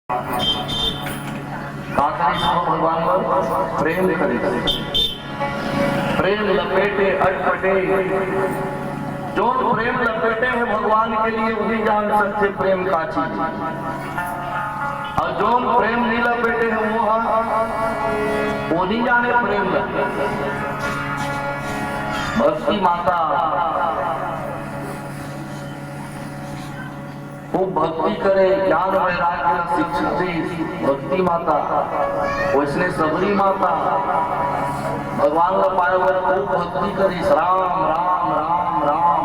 भगवान प्रेम करे, प्रेम लपेटे अटपटे, जो प्रेम लपेटे हैं भगवान के लिए वही जान सकते प्रेम का चीज, और जो प्रेम नहीं लपेटे हैं वो नहीं जाने प्रेम लपेटे। भक्ति माता खूब भक्ति करे, ज्ञान वैराग्य शिक्षा दी भक्ति माता, वैसने सबरी माता भगवान का पाए हुए खूब भक्ति करी, राम राम राम राम।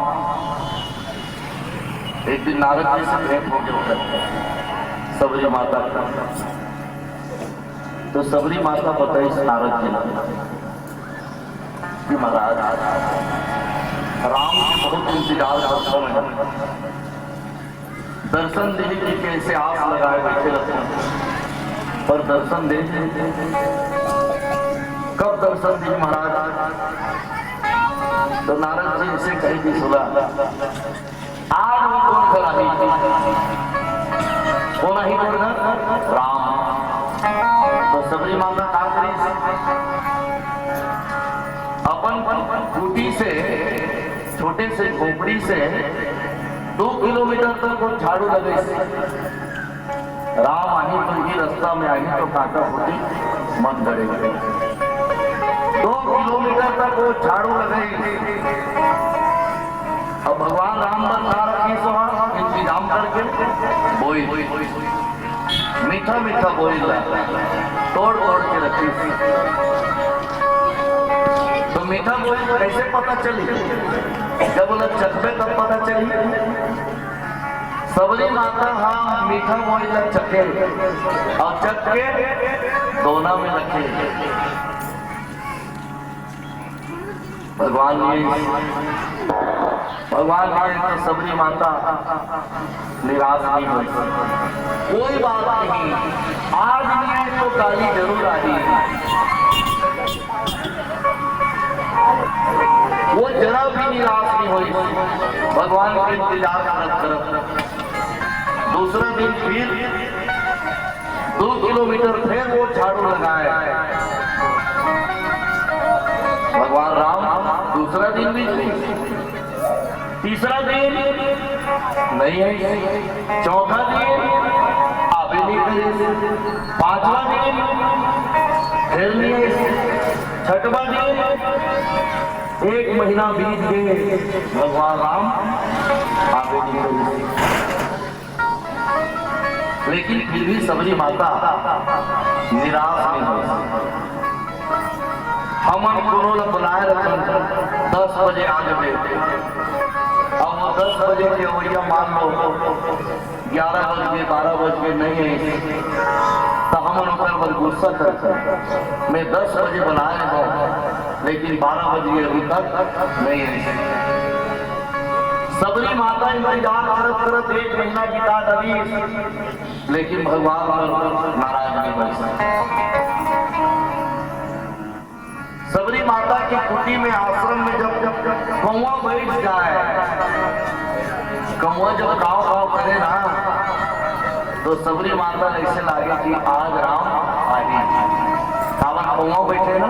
एक दिन नारद जी से भेंट हो गया सबरी माता का, तो सबरी माता बताई नारद जी कि महाराज राम के बहुत इंतजार करता हूं, दर्शन देने की कैसे आस लगाए बैठे रहते हैं, पर दर्शन दे कब दर्शन दी महाराज? तो नारद जी इसे कही थी सुना, आज वो कौन खड़ा ही कौन ही कौन राम। तो सबरी माता का करी अपन कुटी से छोटे से खोपड़ी से 2 किलोमीटर तक वो झाड़ू लगे, राम आही तो ही रास्ता में आई तो काका होती मन करेगा। 2 किलोमीटर तक वो झाड़ू लगे, अब भगवान राम बता रखी सोहा इंतजाम करके बोई मीठा मीठा बोई तोड़ तोड़ के रखी। तो मीठा बोई कैसे पता चली? जब वो चखबे तब पता चली। सबरी माता हाँ मीठा बोई लग चखे और चख के दोना में रखे। भगवान ने तो सबरी माता निराश नहीं हुई, कोई बात नहीं, आज नहीं तो काली जरूर आई। वो जरा भी निराश नहीं हुई, भगवान का इंतजार करत दूसरा दिन फिर 2 किलोमीटर फिर वो झाड़ू लगाए। भगवान राम दूसरा दिन भी तीसरा दिन नहीं है, चौथा दिन अभी नहीं, 5वां दिन फिर नहीं, 6वां दिन 1 महीना बीत गए, भगवान राम आगे नहीं। लेकिन फिर भी सबरी माता निराश नहीं हुई। हम दोनों बुलाए रखन 10 बजे आ गए, अब 10 बजे के वैया मान लो 11 बज गए 12 बज गए नहीं है, तो हम पर गुस्सा करते मैं 10 बजे बुलाए हो लेकिन 12 बजे अभी तक नहीं है। सबरी माता इंतजार करत 1 महीना बिता डाली, लेकिन भगवान नारायण नहीं बन। सबरी माता की कुटी में आश्रम में जब कौवा बैठ जाए, कौवा जब गाँव गाँव करे ना, तो सबरी माता ऐसे लागे कि आज राम आई। कावन कौवा बैठे ना,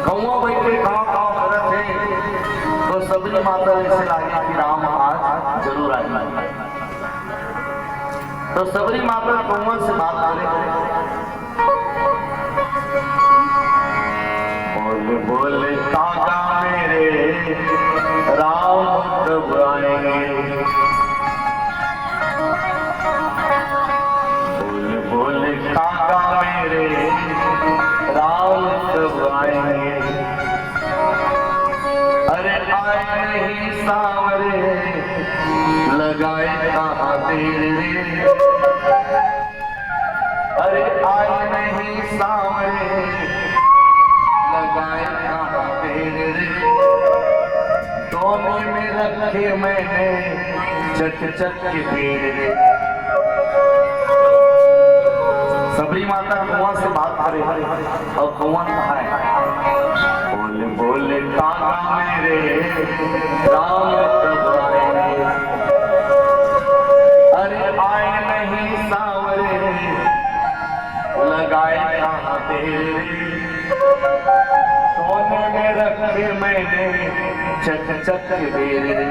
कौवा बैठे गाँव गाँव करे थे, तो सबरी माता ऐसे लागे कि राम आज जरूर आई। तो सबरी माता कौवा से बात करे, बोले काका मेरे राम कब आएंगे, बोले काका मेरे राम कब आएंगे। अरे आए नहीं सांवरे लगाए कहाँ तेरे, अरे आए नहीं सांवरे लगाए कहाँ तेरे, दोनों में रखे मैंने चट चट के पेड़। सबरी माता कुआं से बात करे और कुआं कहा है, बोले बोले काका मेरे राम कब आएंगे। अरे आए नहीं सांवरे लगाए कहाँ तेरे, सोने में रखे मैंने चक चक बेरे,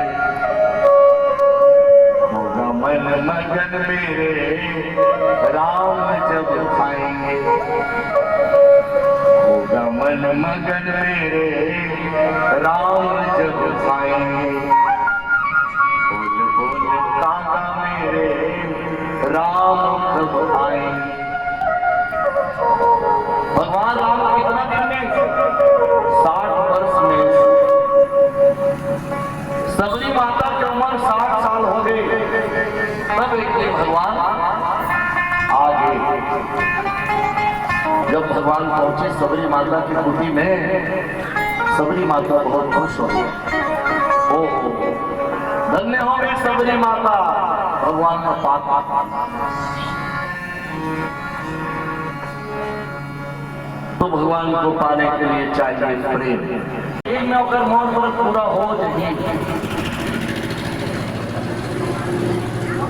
होगा मन मगन मेरे राम जब आएंगे, होगा मन मगन मेरे राम जब आएंगे, बोल बोल काका मेरे राम कब आएंगे। भगवान राम कितना दिन में 60 वर्ष में, सबरी माता की उम्र 60 साल हो गई, तब एक दिन भगवान आ गए। जब भगवान पहुंचे सबरी माता की कुटी में, सबरी माता बहुत खुश हो गई। ओहो धन्य हो गए सबरी माता, भगवान का पाक। तो भगवान को पाने के लिए चाहिए प्रेम, एक में अगर मौन पर पूरा हो जाए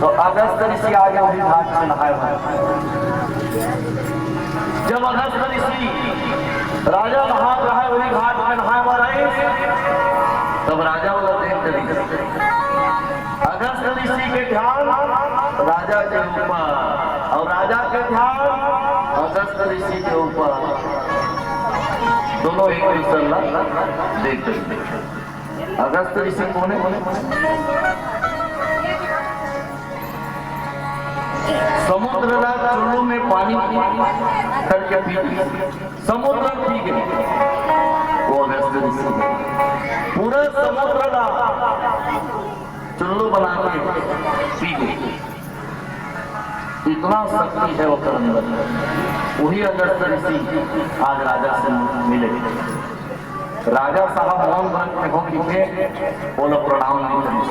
तो अगस्त ऋषि आगे वही घाट से नहाए हुए। जब अगस्त ऋषि राजा नहा रहा है वही घाट में नहाए हुआ रहे, तब राजा वाला देख अगस्त ऋषि के ध्यान राजा के ऊपर और राजा के ध्यान अगस्त ऋषि के ऊपर, दोनों एक दूसरा देख रहे। अगस्त ऋषि कौन है? समुद्र का चुल्लू में पानी करके पी, समुद्र पी गए वो अगस्त ऋषि। पूरा समुद्र का चुल्लू बना के पी गए, इतना शक्ति है वो अंदर। वही अगस्त ऋषि आज राजा से मिले। राजा साहब मौन व्रत में हो कि बोलो प्रणाम नहीं करें,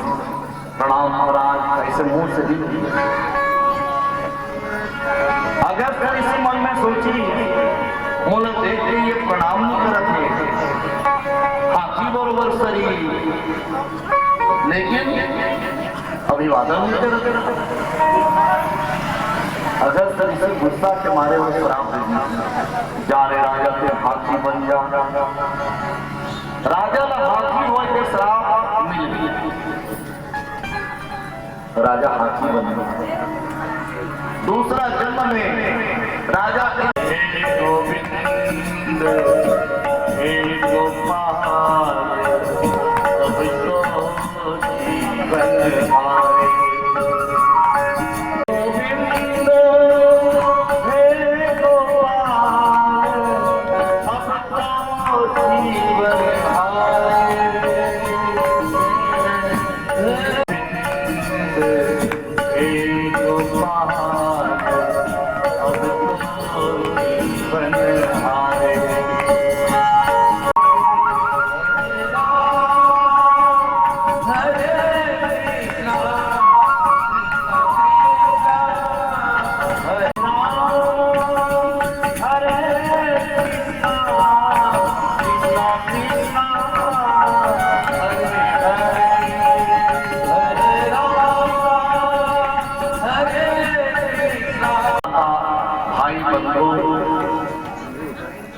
प्रणाम महाराज ऐसे मुंह से भी। अगस्त ऋषि मन में सोची मोल देख के ये प्रणाम नहीं करते, हाथी बरोबर शरीर लेकिन अभिवादन नहीं करते। अगस्त ऋषि गुस्सा के मारे हुए श्राप देना, जा रे राजा से हाथी बन जा। राजा का हाथी हुआ के श्राप मिल गया, राजा हाथी बन गया। दूसरा जन्म में राजा गोविंद हे गोपाल अब तो जीवन आए।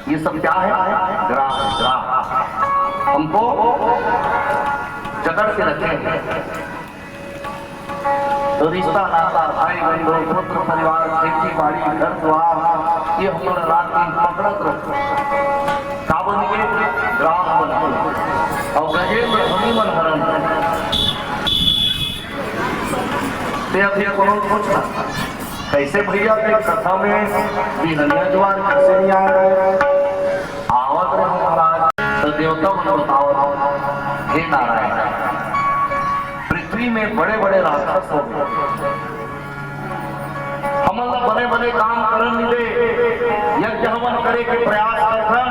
ये सब क्या है? ग्राह ग्राह हमको जकड़ के रखे हैं। तो रिश्ता नाता भाई बंधु पुत्र परिवार खेती बाड़ी घर द्वार ये हम रात दिन पकड़त रखते का बन के ग्राह बन और गजेंद्र हनुमान हरण ते अभी कोनो पूछना कैसे भैया के कथा में बिहनिया ज्वार कैसे नहीं आ रहे आवत रहे महाराज। तो देवता मन बताओ हे नारायण, पृथ्वी में बड़े बड़े राक्षस हो गए, हम बड़े बड़े काम करन मिले यज्ञ हवन करे के प्रयास करथन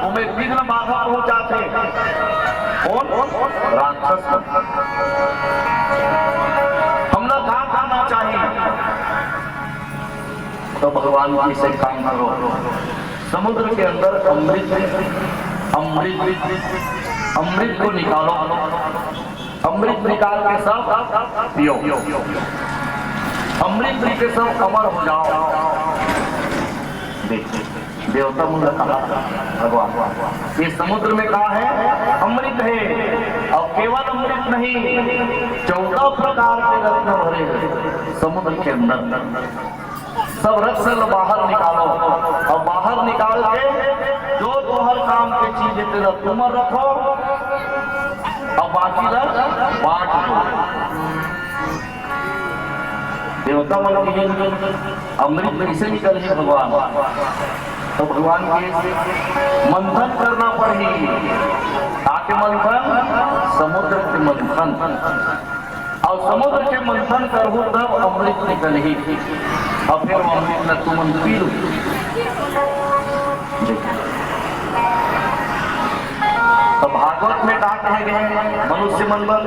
उमें विघ्न बाधा पहुंचाते कौन? राक्षस। हमने काम करना चाहिए तो भगवान की से काम करो। समुद्र के अंदर अमृत अमृत अमृत को निकालो, अमृत निकाल के सब पियो, अमृत पी के सब अमर हो जाओ। देवता मुझे कहा भगवान ये समुद्र में कहा है अमृत है, और केवल अमृत नहीं 14 प्रकार के रत्न भरे हैं समुद्र के अंदर। सब रत्न बाहर निकालो, और बाहर निकाल के जो तुम्हार काम की चीजें तेरा तुम रखो, और बाकी रख बांट दो। देवता मन अमृत कैसे निकल है भगवान, तो भगवान के मंथन करना पड़ेगी। ताकि मंथन समुद्र के मंथन, और समुद्र के मंथन करो तब अमृत निकल ही, और फिर अमृत में तुम पी लो। तो भागवत में कहा कहे गए मनुष्य मंडल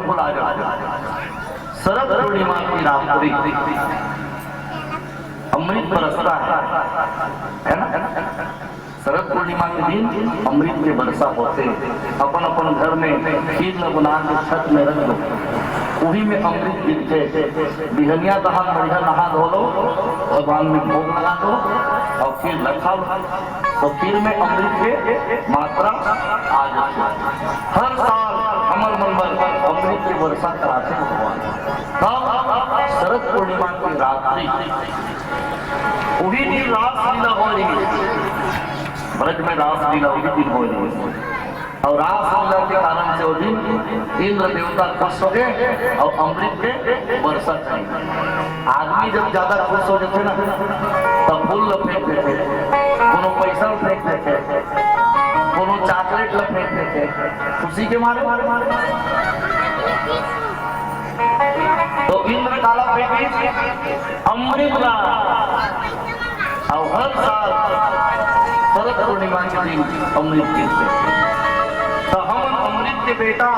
बुला जा शरद पूर्णिमा की रात्रि अमृत बरसता है ना। शरद पूर्णिमा के दिन अमृत के वर्षा होते, अपन अपन घर में खीर न बना के छत में रख दो, वही में अमृत गिरते। बिहनिया दहान बढ़िया नहा धो लो, भगवान में भोग लगा दो, और फिर रखा लो, तो फिर में अमृत के मात्रा आ जाती। हर साल अमर मंगल अमृत की वर्षा कराते भगवान। तब शरद पूर्णिमा की रात्रि वही दिन रासलीला हो रही है, ब्रज में रासलीला वही दिन हो रही है। और रासलीला के कारण से वो दिन इंद्र देवता खुश हो गए और अमृत के वर्षा चाहिए। आदमी जब ज्यादा खुश हो जाते ना तब फूल फेंक देते, कोनो पैसा फेंक देते, कोनो चॉकलेट फेंक देते, खुशी के मारे तो इंद्र काला फेंके अमृत ला। और हर साल शरद पूर्णिमा के दिन अमृत गिरते। तो हम अमृत के बेटा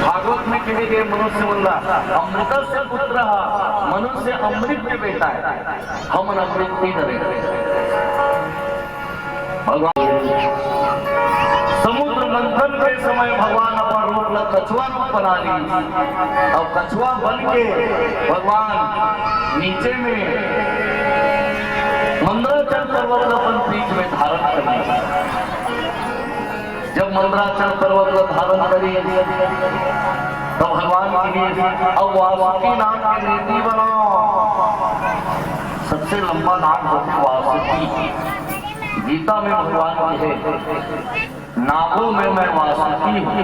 भागवत में कहे गए मनुष्य बोला अमृत से पुत्र मनुष्य अमृत के बेटा है, हम अमृत नहीं करेंगे। भगवान समुद्र मंथन के समय भगवान अपना रूप कछुआ रूप बना ली, और कछुआ बन के भगवान नीचे में मंदराचल पर्वत अपन पीठ में धारण करी। जब मंदराचल पर्वत धारण करी तो भगवान की अब वासुकी नाम की नीति बनाओ। सबसे लंबा नाम होते वासुकी। गीता में भगवान की है नागों में मैं वासुकी हूँ।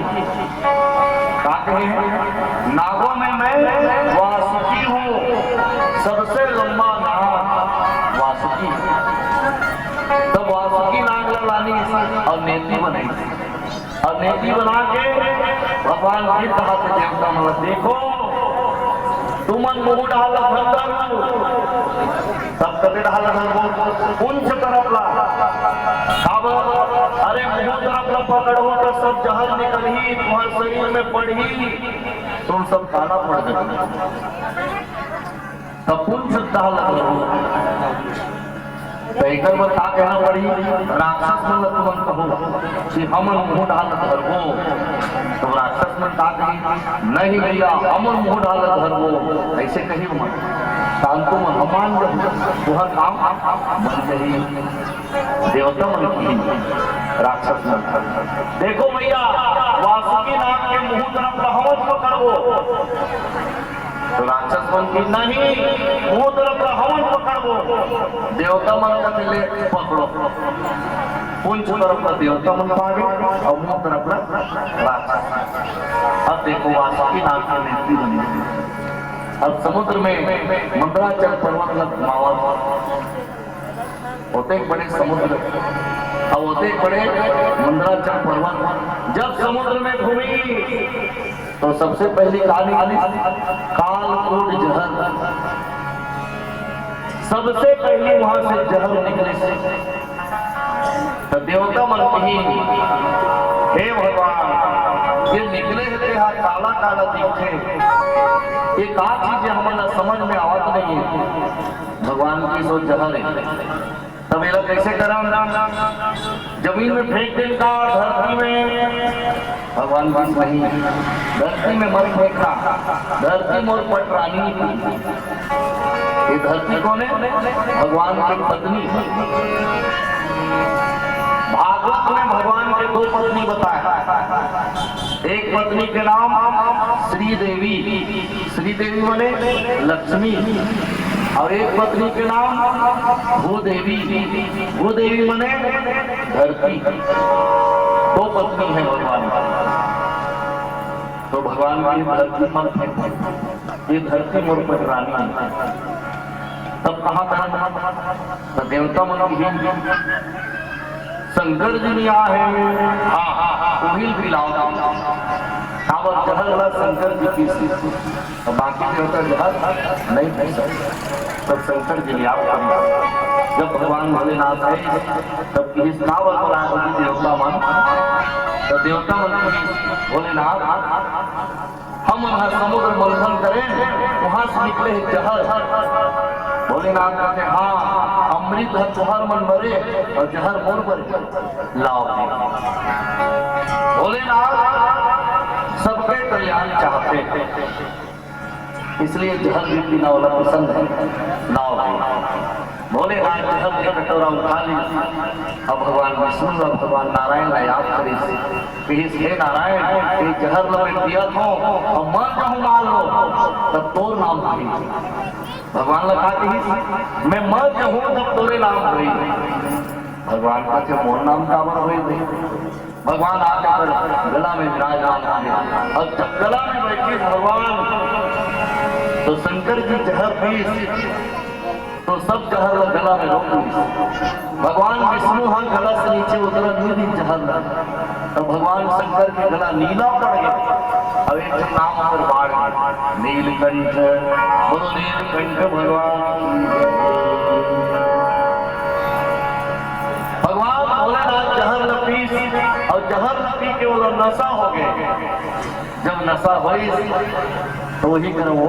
नागों में मैं वासुकी हूँ, सबसे लंबा नाम वासुकी। तो वासुकी नाग लानी और नेति बनाई, और नेति बना के भगवान की कहा कि देवता मतलब देखो तुमन मुंह डाल तब कभी डाल पुंछ तरफ ला। अरे मुंह तरफ ला पकड़ो तो सब जहर निकल ही तुम्हारे शरीर में पड़ी, तुम सब काला पड़ गए। तब पुंछ डाल पैकर में का कहना पड़ी राक्षस में तुम कहो कि हम मुंह डाल धरबो, तो राक्षस में का कही नहीं भैया हम मुंह डाल धरबो, ऐसे कही मत शांतु में हमान तुहर काम बन गई। देवता मन की राक्षस में देखो भैया वासुकी नाग के मुंह तरफ रहमत पकड़ो, तो राक्षस मन की नहीं मुंह तरफ हवन पकड़ो। देवता मन का ले पकड़ो, पुंछ तरफ का देवता मन पागे और मुंह तरफ राक्षस। अब देखो वासुकी नाग की नीति बनी। अब समुद्र में मंदराचल पर्वत लग मावा होते एक बड़े समुद्र, अब होते एक बड़े मंदराचल पर्वत। जब समुद्र में घूमी तो सबसे पहली कहानी कालकूट जहर, सबसे पहले वहां से जहर निकले से तो देवता मन कही हे भगवान ये निकले थे काला काला दिखे, ये का चीज हमारा समझ में आवत नहीं है। भगवान की सो जहर है। तब ये लोग कैसे करा जमीन में फेंक देगा, धरती में भगवान बात नहीं, धरती में मत फेंकना, धरती मोर पटरानी थी। ये धरती कौन है? भगवान की पत्नी। भागवत में भगवान के दो पत्नी बताया। एक पत्नी के नाम श्री देवी, श्री देवी माने लक्ष्मी, और एक पत्नी के नाम भूदेवी, भूदेवी माने धरती। दो पत्नी है भगवान की। तो भगवान की धरती पर ये धरती मोर पर रानी है। तब कहाँ था? देवता मन की शंकर जी ने है। हाँ उहिल भी लाओ कावर जहर वाला शंकर जी की, और बाकी देवता जहर नहीं पी सकते। तब शंकर जी ने आप जब भगवान भोलेनाथ है तब किस कावर बोला देवता मन, तो देवता मन भोलेनाथ हम वहां समुद्र मंथन करें, वहां से निकले जहर। भोलेनाथ कहते हाँ अमृत है तुहर मन भरे और जहर मोर भरे लाओ। भोलेनाथ सबके कल्याण चाहते हैं, इसलिए जहर भी पीना वाला पसंद है। लाओ भोलेनाथ जहर के कटोरा उठा ली। अब भगवान विष्णु और भगवान नारायण का याद करे हे नारायण ये जहर लपेट दिया था और मर जाऊं मार लो तब तोर नाम हुई। भगवान लगा दी मैं मर जाऊं तब तोरे नाम हुई। भगवान का जो मोर नाम काबर हुई। भगवान आकर गला में विराजमान है, और जब गला में बैठे भगवान तो शंकर जी जहर पी तो सब जहर गला में रोक ली। भगवान विष्णु हाँ गला से नीचे उतरा नीली जहर, तो भगवान शंकर के गला नीला पड़ गया। अब एक नाम पर बाढ़ नीलकंठ, बोलो नीलकंठ भगवान। भगवान भोलेनाथ जहर लपी और जहर लपी के वो नशा हो गए। जब नशा हुई तो वही करो वो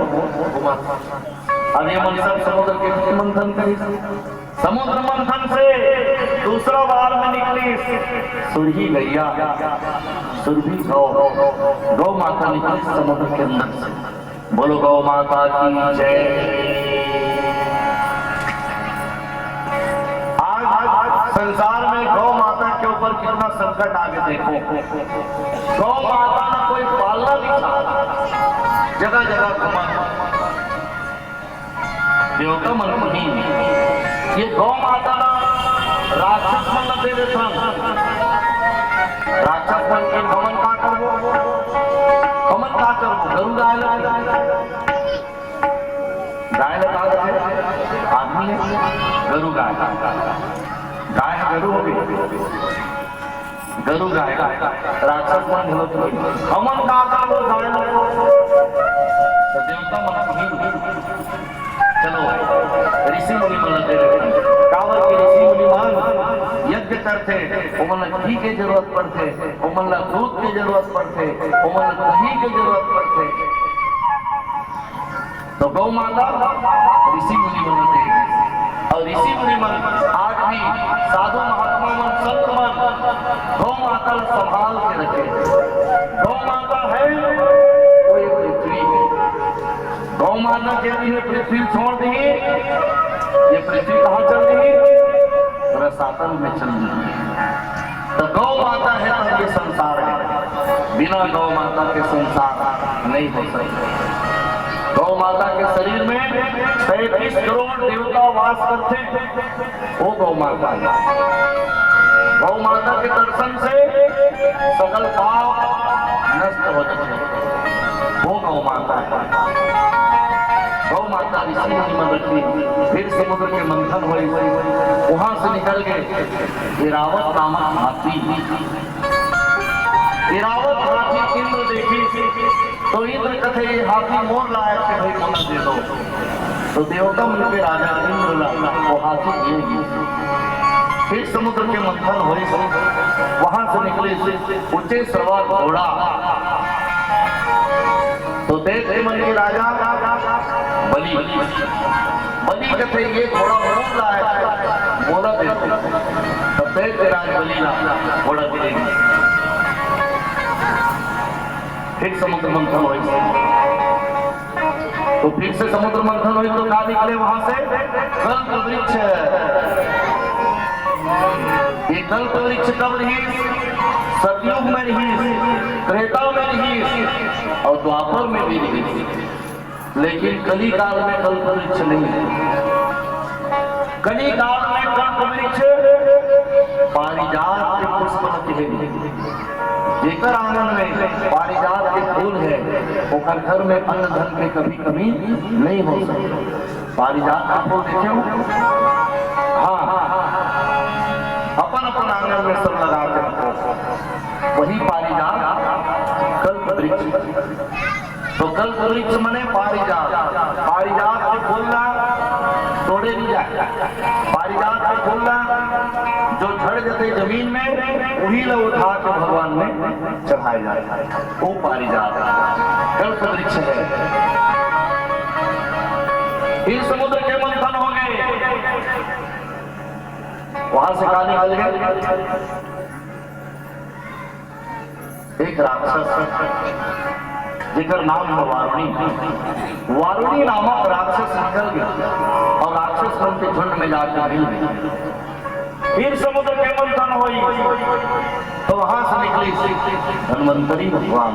अब ये सब समुद्र के मंथन करी। समुद्र मंथन से दूसरा बार में निकली सुरही गैया, सुरभि गौ माता निकली समुद्र के अंदर से। बोलो गौ माता की जय। आज संसार में गौ माता के ऊपर कितना संकट आगे देखो। गौ माता ने कोई पालना नहीं था, जगह जगह घुमा देवता मन ये गौ माता ना राक्षस मन दे देता। राक्षस मन के हमन का करबो, हमन का करबो गरु गाय लगा दे आदमी है गरु गाय, गाय है गरु हो गई, गरु गाय राक्षस मन हमन का करबो गाय तो देवता मन चलो ऋषि मुनि मन दे कावर के ऋषि मुनि मान यज्ञ करते, उमन घी के जरूरत पड़ते, उमन दूध की जरूरत पड़ते, उमन दही की जरूरत पड़ते। तो गौ माता ऋषि मुनि मन दे, और ऋषि मुनि मन आज भी साधु महात्मा मन संत मन गौ माता संभाल के रखे। गौ माता है तो एक पृथ्वी है। गौ माता कहती है पृथ्वी छोड़ दी, ये पृथ्वी कहाँ चल रही है? रसातल में चल रही है। तो गौ माता है तो ये संसार है, बिना गौ माता के संसार नहीं हो सकता। गौ माता के शरीर में 35 करोड़ देवता वास करते, वो गौ माता है। गौ माता के दर्शन से सकल पाप नष्ट हो जाते, वो गौ माता है। गौ माता ऋषि मुनि मन रखी, फिर समुद्र के मंथन हुई, वहां से निकल के इरावत नामक हाथी, इरावत हाथी इंद्र देखी तो इंद्र कथे ये हाथी मोर लायक के भाई मना दे दो। तो देवता मन के राजा इंद्र ला वो हाथी दिए। फिर समुद्र के मंथन हुई, वहां से निकले ऊंचे सवार घोड़ा। तो देख मन के राजा बलि, बलि कहते ये घोड़ा मोर लायक मोला देते। तब देख राज बलि ना घोड़ा गिरेगी। फिर समुद्र मंथन हुई, तो फिर से समुद्र मंथन हुई तो क्या निकले वहां से? कल्प वृक्ष। ये कल्प वृक्ष कब रही? सतयुग में रही, त्रेता में रही और द्वापर में भी रही। लेकिन कली काल में कल्प वृक्ष नहीं है। कली काल में कल्प वृक्ष पारिजात के पुष्प है। जेकर आंगन में पारिजात के फूल है, ओकर घर में अन्न धन में कभी कमी नहीं हो सकती। पारिजात का फूल देखे हो? हाँ, अपन अपन आंगन में सब लगाते हैं, वही पारिजात कल्प वृक्ष। तो कल्प वृक्ष मने पारिजात। पारिजात के फूलना तोड़े नहीं जाए। पारिजात के फूलना जो झड़ जाते जमीन में, वही लोग उठा के भगवान में चढ़ाए जाए, वो पारिजात कल्प वृक्ष है। फिर समुद्र के मंथन हो गए, वहां से कहा निकल गए एक राक्षस जिकर नाम है वारुणी। वारुणी नामक राक्षस निकल गया और राक्षस मन के झुंड में जाकर मिल गए। फिर समुद्र के मंथन हुई तो वहां से निकली धन्वंतरी भगवान।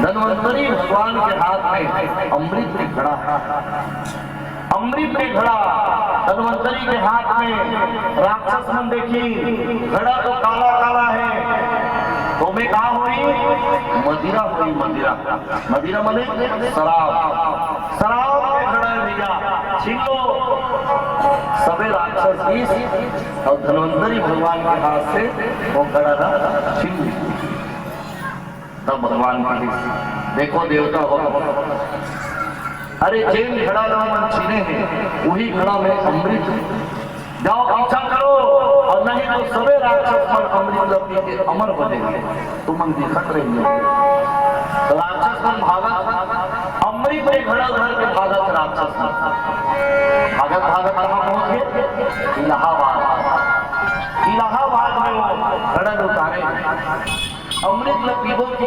धन्वंतरी भगवान के हाथ में अमृत की घड़ा है। अमृत की घड़ा धन्वंतरी के हाथ में। राक्षस मन देखी घड़ा तो काला काला है, तो में कहा हुई मदिरा हुई। मदिरा मदिरा मने शराब। शराब के घड़ा भैया छीन लो। सबे राक्षस इस और धन्वंतरी भगवान के हाथ से वो घड़ा छीन लिया। तब भगवान की देखो देवता हो, अरे जेन घड़ा मन छीने हैं वही घड़ा में अमृत, जाओ इच्छा करो और नहीं तो सबे राक्षस मन अमृत लपी के अमर बनेंगे। तुम मन दिखत रही हो। तो राक्षस मन भागत अमृत में घड़ा भर के भागत राक्षस भागत भागत कहाँ पहुंच गए? इलाहाबाद। इलाहाबाद में वो घड़ा उतारे अमृत ल पीबो के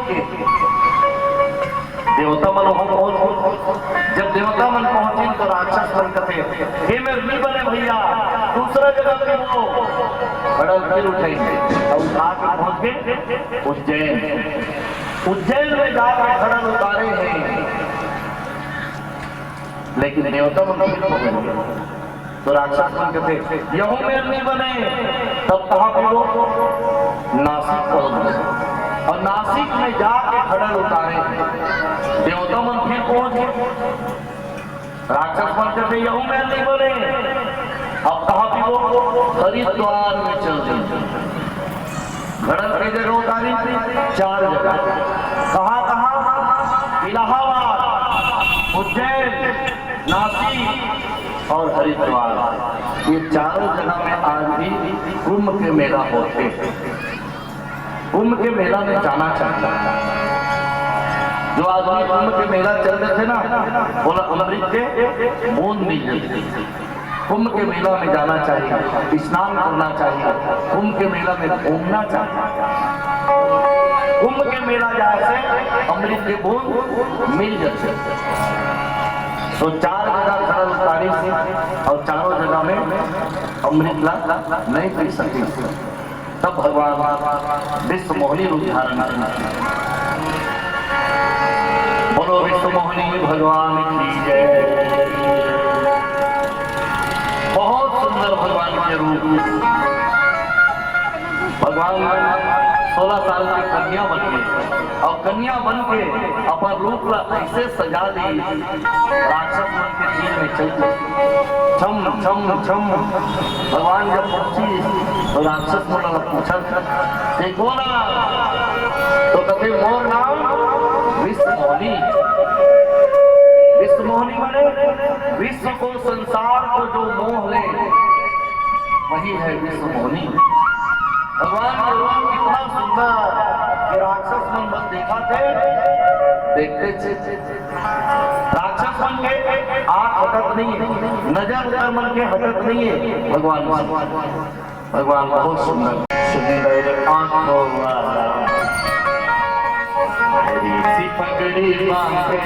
देवता मन वहां पहुंच। जब देवता मन पहुंचे तो राक्षस मन कहते हे मेरे नहीं बने भैया, दूसरा जगह पे वो बड़ा फिर उठेंगे और उठा के पहुंच गए उज्जैन। उज्जैन में जाकर खड़न उतारे हैं, लेकिन देवता मन तो राक्षस मन कहते यहों मेरे नहीं बने। तब कहाँ पे वो नासिक पहुंच गए और नासिक में जाके खड़न उतारे। देवता मन फिर पहुंच गए। राक्षस मन कहते यहूं में नहीं बोले। अब कहाँ भी वो हरिद्वार में चल गए। घड़न की जगह उतारी 4 जगह। कहाँ कहाँ? इलाहाबाद, उज्जैन, नासिक और हरिद्वार। ये चारों जगह में आज भी कुंभ के मेला होते हैं। कुंभ के मेला में जाना चाहता है। जो आदमी कुंभ के मेला चल रहे थे ना, बोला अमृत के बूंद मिल जाते। कुंभ के मेला में जाना चाहिए, स्नान करना चाहिए, कुंभ के मेला में घूमना चाहिए। कुंभ के मेला जाए से अमृत के बूंद मिल जाते। तो 4 जगह खड़न उतारी और चारों जगह में अमृत ला नहीं पी सके। तब भगवान विश्व मोहिनी रूप धारण करना। बोलो विश्व मोहिनी भगवान की जय। बहुत सुंदर भगवान के रूप। भगवान 16 साल की कन्या बन के और कन्या बन के अपन रूप ला ऐसे सजा दी। राक्षस मन के दिल में चल छम छम छम। भगवान जब पहुंची तो राक्षस मन पूछा देखो ना, तो कहते मोर नाम विश्व मोहिनी। विश्व मोहिनी माने विश्व को, संसार को जो मोह ले वही है विश्व मोहिनी। भगवान का रूप इतना सुंदर कि राक्षस मन बस देखा थे, देखते थे। राक्षस मन के आंख हटत नहीं है, नजर उधर मन के हटत नहीं है। भगवान बहुत सुंदर सुंदर आंखों वाला, हरी सी पगड़ी बांधे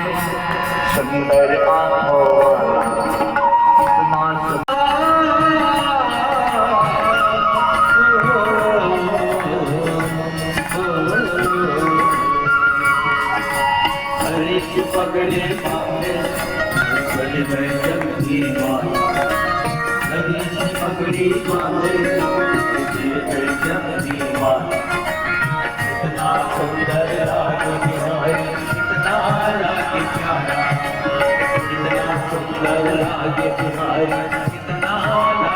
सुंदर आँखों पगड़े पावे गली में जमती माया पगड़ी पावे जमती माया इतना सुंदर राग बिहारी इतना राग प्यारा इतना सुंदर राग बिहारी इतना राग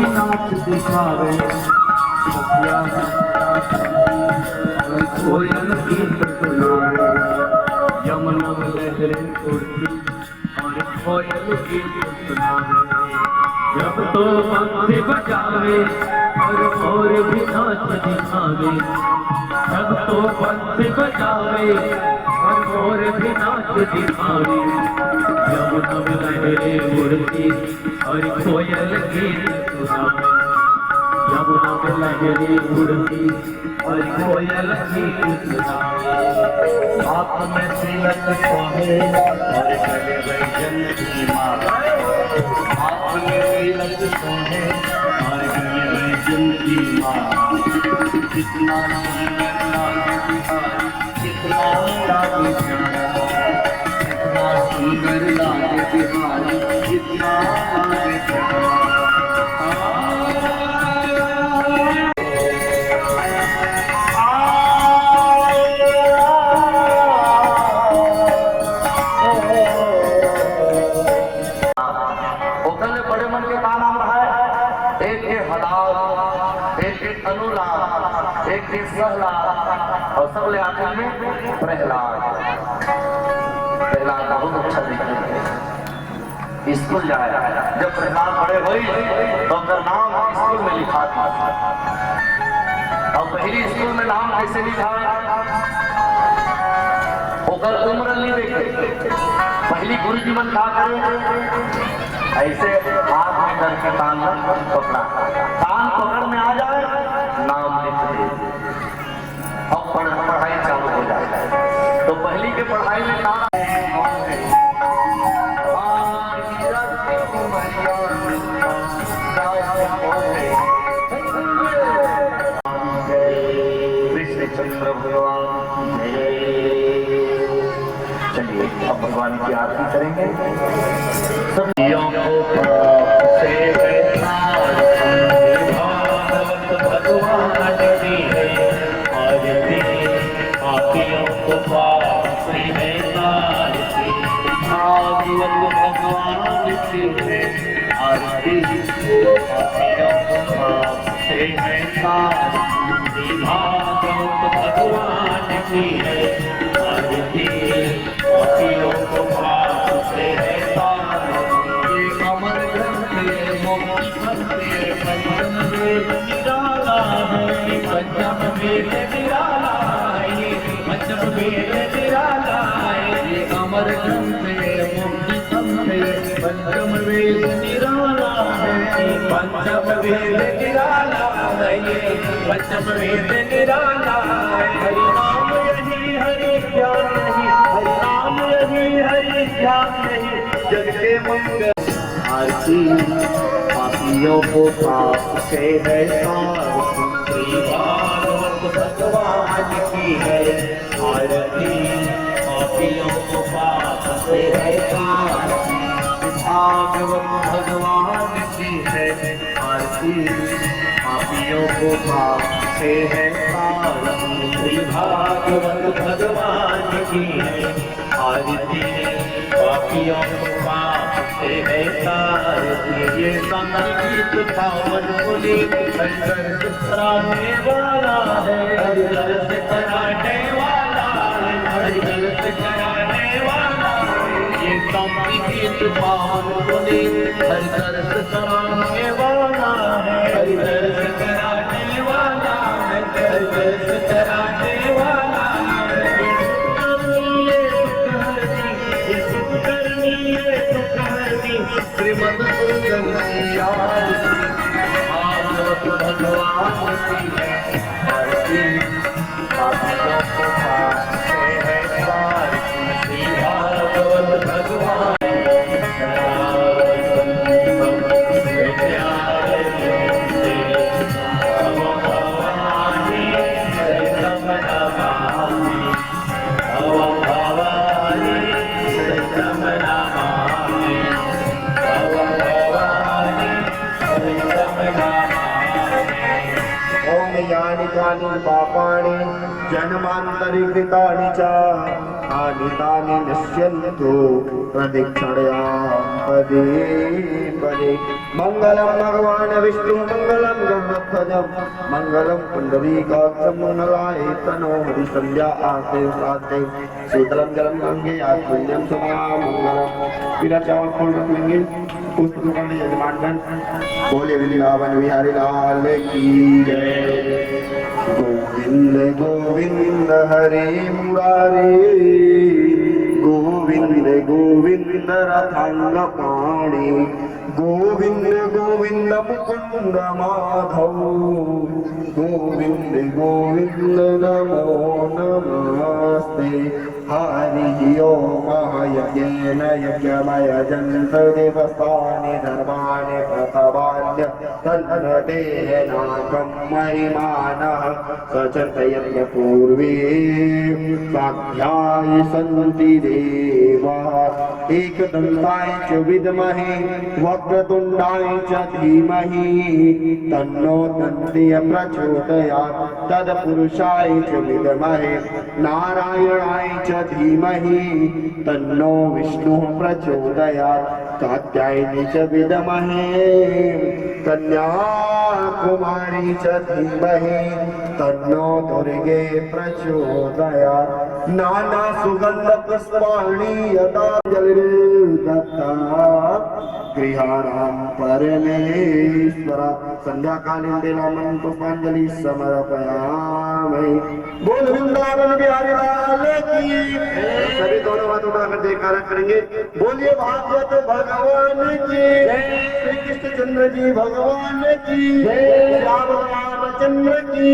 दिखावे कोयल गीत सुनावे यमुना लहरें उड़ती और कोयल गीत सुनावे जब तो बंसी बजावे और मोर भी नाच दिखावे जब तो बंसी बजावे और मोर भी नाच दिखावे यमुना लहरें उड़ती और कोयल गीत सुनावे यमुना में लहरें उड़ती और कोयल गीत सुनावे हाथ में तिलक सोहे और गले में जन्नती माला हाथ में तिलक सोहे और गले में जन्नती माला कितना सुंदर लागे बिहारी कितना लागे प्यारा कितना सुंदर लागे बिहारी कितना लागे प्यारा और सबले आखिर में प्रहलाद प्रहलाद बहुत अच्छा दिखते स्कूल जाए जब प्रहलाद बड़े हुई तो उनका नाम स्कूल में लिखा था और पहली स्कूल में नाम कैसे लिखा उम्र नहीं देखे पहली गुरु जीवन कहा करे ऐसे हाथ में करके कान पकड़ा, कान पकड़ में आ जाए नाम लिख दे, अब पढ़ाई चालू हो जाए। तो पहली के पढ़ाई में नाम चंद्र भगवान। चलिए अब भगवान की आरती करेंगे। सभियों को पाप से भागवत भगवान की है आरती, पापियों को पाप से आरती, भागवत भगवान की है आरती, पापियों को पाप से आरती, भागवत भगवान की है आरती, पापियों को पाप से आरती। अमर ग्रंथ पंचम वेद निराला है, पंचम वेद निराला है, पंचम वेद निराला है। ये अमर ग्रंथ पंचम वेद निराला है, पंचम वेद निराला है, ये पंचम वेद निराला है। हरि नाम यही हरि ज्ञान नहीं, हरि नाम यही हरि ज्ञान नहीं, जग के मंगल आरती, पापियों को पाप से है तारती, भागवत भगवान की है आरती, पापियों को पाप से है तारती, भागवत भगवान की है आरती, पापियों को पाप से है तारती, भागवत भगवान की है आरती, पापियों को पाप से है तारती। ये संगीत पावन पुनीत हरिदर्श कराने वाला है, हरिदर्श कराने वाला है, हरिदर्श कराने वाला है। ये संगीत पावन पुनीत हरिदर्श कराने वाला है, हरिदर्श कराने वाला है, हरिदर्श कराने वाला है। श्रीमद भागवत भगवान की है आरती, पापियों को पाप से है तारती, भागवत भगवान पापानि जन्मांतरि कृतानि च तानि तानि नश्यन्तु प्रदक्षिणया पदे पदे। मंगलम भगवान विष्णु मंगलम गणपतयं मंगलम पुंडरीकाक्षं मंगलाय तनो हरि संध्या आरते साते शीतलं जलं गंगे आत्मन्यं सदा मंगलम। पीला चावल फूल रखेंगे पुष्प दुकान यजमान बोले वृंदावन बिहारी लाल की जय। गोविंद गोविंद हरे मुरारी, गोविंद गोविंद रथांग पाणि, गोविंद गोविंद मुकुंद माधव, गोविंद गोविंद नमो नमस्ते। हरि ओम यज्ञेन यज्ञमय जन्त देवस्तानि धर्माणि प्रतवान्य तन्नतेः नाकं महिमानः सचतयज्ञ पूर्वे स्वाध्याय सन्ति देवाः। एकदन्ताय च विद्महे वक्रतुण्डाय च धीमहि तन्नो दन्तिः प्रचोदयात्। तत्पुरुषाय च विद्महे नारायणाय च धीमहि तन्नो विष्णुः प्रचोदयात्। कात्यायनी च विद्महे कन्याकुमारी च धीमहि तन्नो दुर्गे प्रचोदयात्। नाना सुगंध पुष्पाणि यथा जलिर्दत्ता गृहाणां परमेश्वर। संध्याकालीन देवामन पुष्पांजलि समर्पयामि। बोल वृंदावन बिहारी लाल की। सभी दोनों हाथ उठाकर जयकारा करेंगे। बोलिए भागवत भगवान की, श्री कृष्ण चंद्र जी भगवान की, श्याम रामचंद्र की,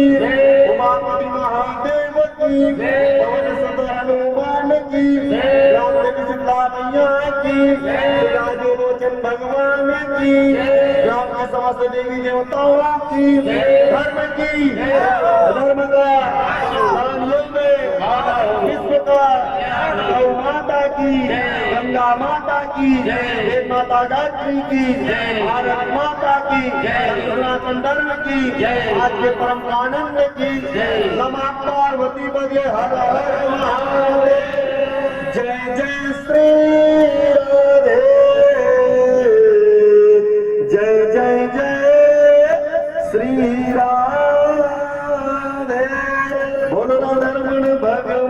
उमापति महादेव की, पवन सुत हनुमान की, राम सीता मैया की, राजोलोचन भगवान की, राम के समस्त देवी देवताओं की, धर्म की, धर्म का, रामयोग में, विश्व का, गौ माता की, गंगा माता की, वेद माता गायत्री की, भारत माता की, सनातन धर्म की, आज के परम आनंद की, नमः पार्वती पदे हर हर महादेव। जय जय श्री राधे, जय जय जय श्री राधे। बोलो रमण भगवान